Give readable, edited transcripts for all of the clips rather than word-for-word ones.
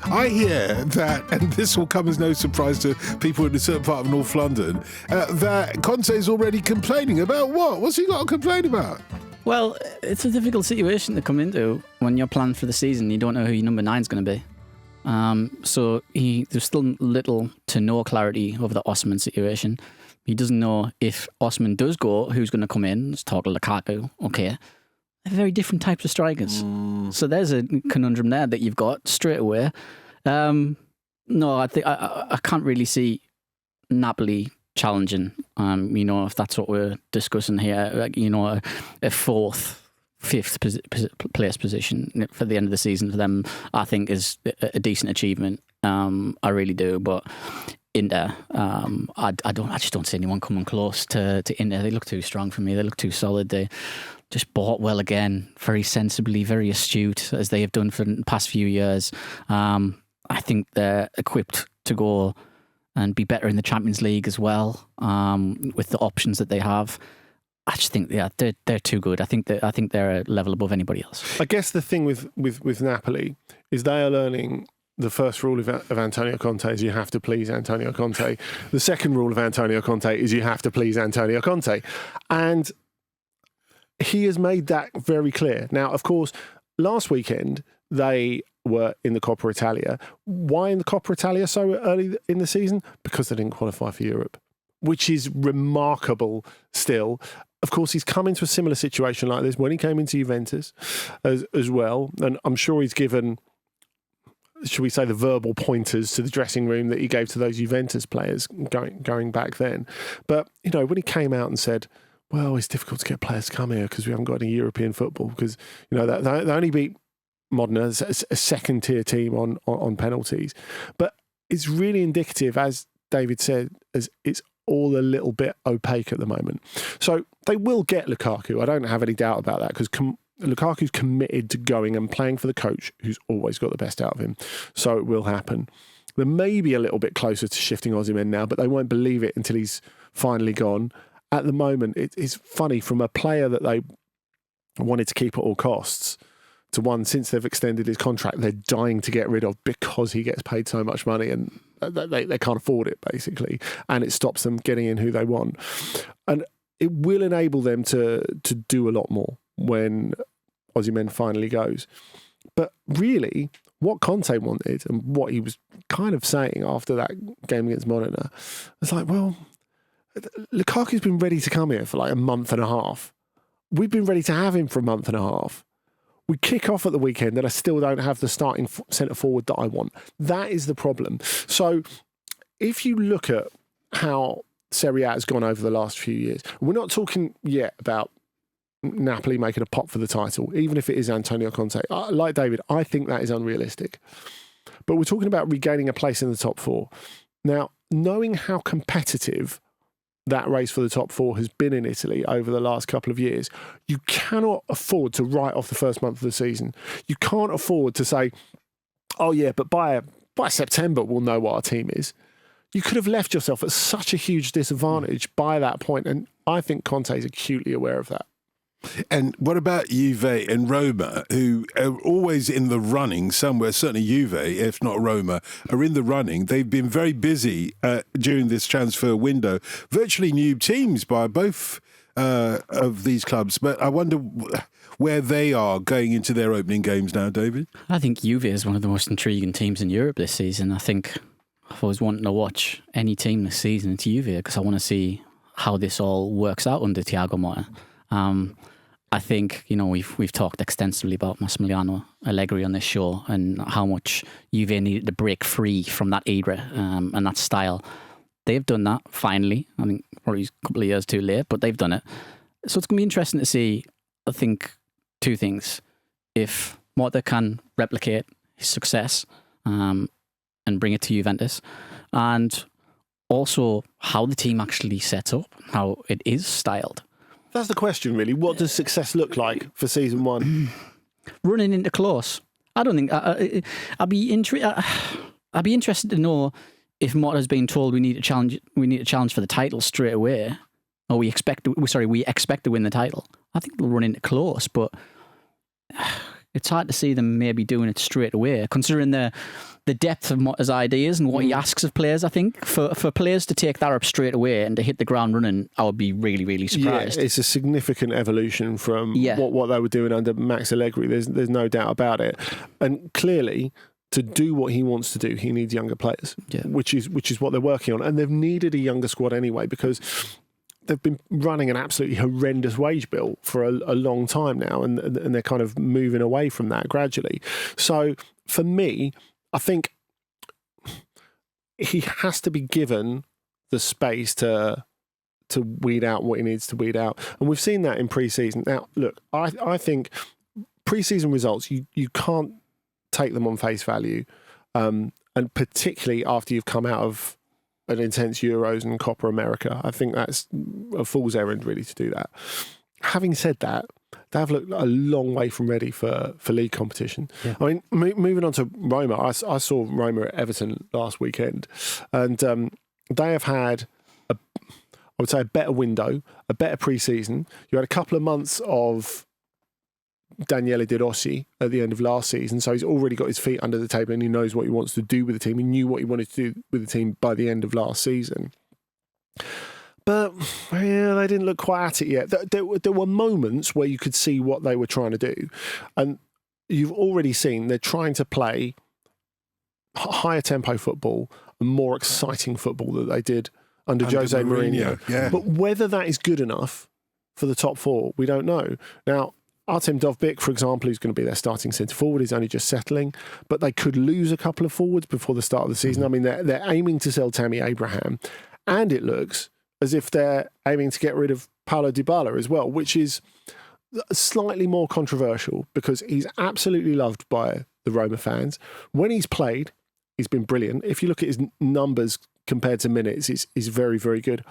I hear that, and this will come as no surprise to people in a certain part of North London, that Conte is already complaining about what? What's he got to complain about? Well, it's a difficult situation to come into when you're planning for the season. You don't know who your number 9 is going to be. So there's still little to no clarity over the Osimhen situation. He doesn't know if Osimhen does go, who's going to come in. Let's talk to Lukaku. Okay. They're very different types of strikers. So there's a conundrum there that you've got straight away. No, I think I can't really see Napoli challenging. If that's what we're discussing here, a fourth, fifth place position for the end of the season for them, I think is a decent achievement. I really do, but Inter, I just don't see anyone coming close to Inter. They look too strong for me. They look too solid. They just bought well again, very sensibly, very astute, as they have done for the past few years. I think they're equipped to go and be better in the Champions League as well, with the options that they have. I just think they're too good. I think they're a level above anybody else. I guess the thing with Napoli is they are learning the first rule of Antonio Conte is you have to please Antonio Conte. The second rule of Antonio Conte is you have to please Antonio Conte. And he has made that very clear. Now, of course, last weekend they were in the Coppa Italia. Why in the Coppa Italia so early in the season? Because they didn't qualify for Europe, which is remarkable still. Of course, he's come into a similar situation like this when he came into Juventus as well. And I'm sure he's given, should we say, the verbal pointers to the dressing room that he gave to those Juventus players going back then. But, when he came out and said, well, it's difficult to get players to come here because we haven't got any European football because, they only beat Modena, a second-tier team on penalties. But it's really indicative, as David said, as it's all a little bit opaque at the moment. So they will get Lukaku. I don't have any doubt about that because Lukaku's committed to going and playing for the coach who's always got the best out of him. So it will happen. They may be a little bit closer to shifting Osimhen now, but they won't believe it until he's finally gone. At the moment, it's funny, from a player that they wanted to keep at all costs to one, since they've extended his contract, they're dying to get rid of because he gets paid so much money and they can't afford it, basically. And it stops them getting in who they want. And it will enable them to do a lot more when Osimhen finally goes. But really, what Conte wanted and what he was kind of saying after that game against Modena was like, well, Lukaku's been ready to come here for like a month and a half. We've been ready to have him for a month and a half. We kick off at the weekend and I still don't have the starting centre forward that I want. That is the problem. So if you look at how Serie A has gone over the last few years, we're not talking yet about Napoli making a pop for the title, even if it is Antonio Conte. Like David, I think that is unrealistic. But we're talking about regaining a place in the top four. Now, knowing how competitive that race for the top four has been in Italy over the last couple of years, you cannot afford to write off the first month of the season. You can't afford to say, oh yeah, but by September we'll know what our team is. You could have left yourself at such a huge disadvantage by that point, and I think Conte is acutely aware of that. And what about Juve and Roma, who are always in the running somewhere? Certainly Juve, if not Roma, are in the running. They've been very busy during this transfer window. Virtually new teams by both of these clubs. But I wonder where they are going into their opening games now, David. I think Juve is one of the most intriguing teams in Europe this season. I think I've always wanted to watch any team this season. It's Juve because I want to see how this all works out under Thiago Motta. I think, we've talked extensively about Massimiliano Allegri on this show and how much Juve needed to break free from that era and that style. They've done that, finally. I think probably a couple of years too late, but they've done it. So it's going to be interesting to see, I think, two things. If Motta can replicate his success and bring it to Juventus, and also how the team actually sets up, how it is styled. That's the question, really. What does success look like for season one? Running into close. I don't think I'd be interested to know if Motta's been told we need a challenge for the title straight away, or we expect to win the title. I think they'll run into close, but it's hard to see them maybe doing it straight away, considering the depth of his ideas and what he asks of players. I think for players to take that up straight away and to hit the ground running, I would be really, really surprised. Yeah, it's a significant evolution from what they were doing under Max Allegri. There's no doubt about it. And clearly, to do what he wants to do, he needs younger players, which is what they're working on. And they've needed a younger squad anyway, because they've been running an absolutely horrendous wage bill for a long time now, and they're kind of moving away from that gradually. So for me, I think he has to be given the space to weed out what he needs to weed out. And we've seen that in pre-season. Now, look, I think pre-season results, you can't take them on face value, and particularly after you've come out of an intense Euros and Copa America. I think that's a fool's errand, really, to do that. Having said that, they've looked a long way from ready for league competition. Yeah. I mean, moving on to Roma, I saw Roma at Everton last weekend, and they have had, I would say, a better window, a better pre-season. You had a couple of months of Daniele De Rossi at the end of last season, so he's already got his feet under the table and he knows what he wants to do with the team. He knew what he wanted to do with the team by the end of last season. But they didn't look quite at it yet. There were moments where you could see what they were trying to do. And you've already seen they're trying to play higher tempo football and more exciting football than they did under Jose Mourinho. Yeah. But whether that is good enough for the top four, we don't know. Now, Artem Dovbyk, for example, who's going to be their starting centre forward, is only just settling, but they could lose a couple of forwards before the start of the season. I mean, they're aiming to sell Tammy Abraham, and it looks as if they're aiming to get rid of Paulo Dybala as well, which is slightly more controversial because he's absolutely loved by the Roma fans. When he's played, he's been brilliant. If you look at his numbers compared to minutes, he's very, very good,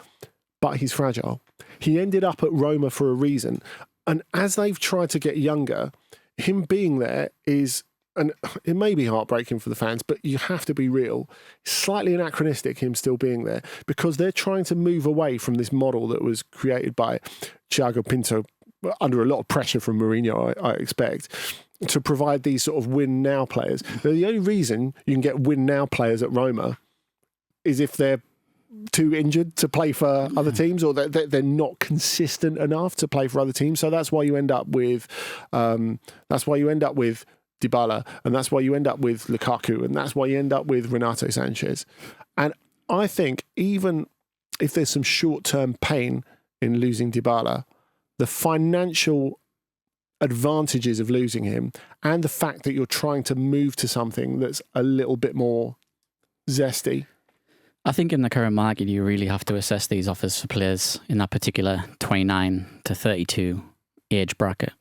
but he's fragile. He ended up at Roma for a reason. And as they've tried to get younger, him being there is, and it may be heartbreaking for the fans, but you have to be real, slightly anachronistic, him still being there, because they're trying to move away from this model that was created by Thiago Pinto under a lot of pressure from Mourinho, I expect, to provide these sort of win-now players. Now, the only reason you can get win-now players at Roma is if they're too injured to play for other teams, or they're not consistent enough to play for other teams. So that's why you end up with Dybala, and that's why you end up with Lukaku, and that's why you end up with Renato Sanchez. And I think even if there's some short-term pain in losing Dybala, the financial advantages of losing him and the fact that you're trying to move to something that's a little bit more zesty. I think in the current market, you really have to assess these offers for players in that particular 29 to 32 age bracket.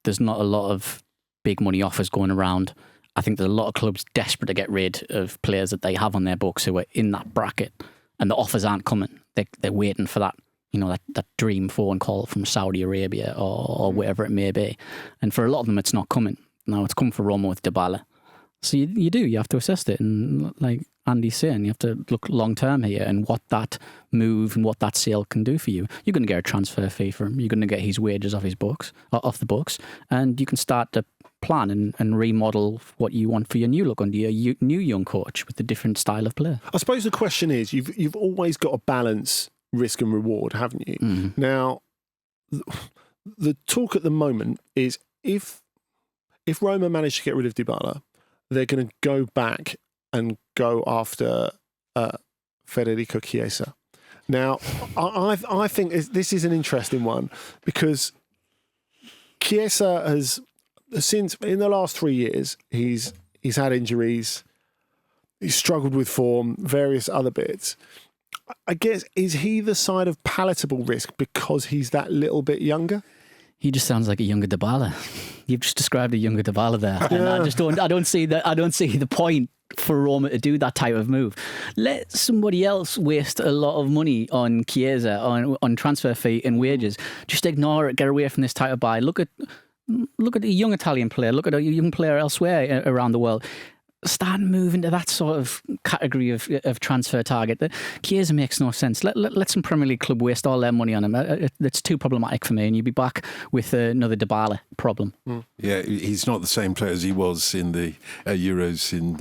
There's not a lot of big money offers going around. I think there's a lot of clubs desperate to get rid of players that they have on their books who are in that bracket, and the offers aren't coming. They're waiting for that, that dream phone call from Saudi Arabia or wherever it may be. And for a lot of them, it's not coming. Now, it's come for Roma with Dybala. So you have to assess it, and like Andy's saying, you have to look long term here and what that move and what that sale can do for you. You're going to get a transfer fee for him. You're going to get his wages off the books, and you can start to plan and remodel what you want for your new look under your new young coach with a different style of play. I suppose the question is, you've always got to balance risk and reward, haven't you? Mm. Now, the talk at the moment is if Roma manage to get rid of Dybala, they're going to go back and go after Federico Chiesa. Now, I think this is an interesting one because Chiesa has, since in the last 3 years, he's had injuries, he's struggled with form, various other bits. I guess, is he the side of palatable risk because he's that little bit younger? He just sounds like a younger Dybala. You've just described a younger Dybala there, and I don't see the point for Roma to do that type of move. Let somebody else waste a lot of money on Chiesa, on transfer fee and wages. Just ignore it. Get away from this type of buy. Look at a young Italian player. Look at a young player elsewhere around the world. starting to move into that sort of category of transfer target. Chiesa makes no sense. Let some Premier League club waste all their money on him. It's too problematic for me, and you'd be back with another Dybala problem. Yeah, he's not the same player as he was in the Euros in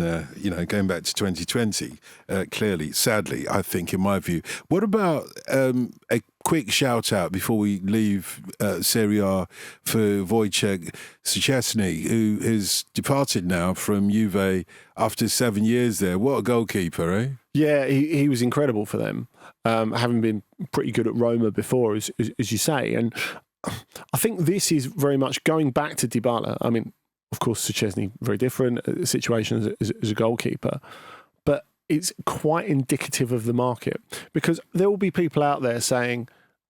going back to 2020. Clearly, sadly, I think, in my view. What about a quick shout out before we leave Serie A for Wojciech Szczesny, who has departed now from Juve after 7 years there. What a goalkeeper, eh? Yeah, he was incredible for them, having been pretty good at Roma before, as you say. And I think this is very much going back to Dybala. I mean, of course, Szczesny, very different situation as a goalkeeper, but it's quite indicative of the market, because there will be people out there saying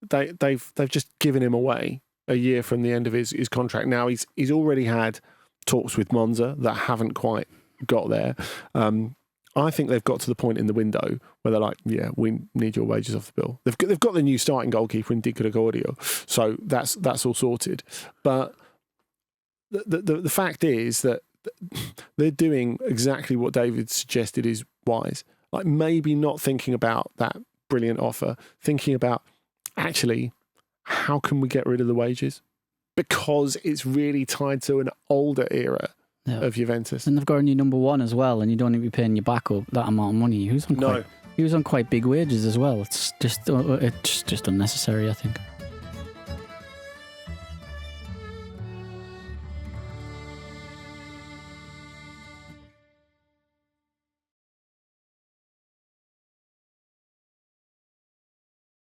they've just given him away a year from the end of his contract. Now he's already had talks with Monza that haven't quite got there. I think they've got to the point in the window where they're like, yeah, we need your wages off the bill. They've got the new starting goalkeeper in Di Gregorio, so that's all sorted. But the fact is that they're doing exactly what David suggested is wise. Like, maybe not thinking about that brilliant offer, thinking about, actually, how can we get rid of the wages? Because it's really tied to an older era of Juventus. And they've got a new number one as well, and you don't need to be paying your back up that amount of money. He was on quite big wages as well. It's just unnecessary, I think.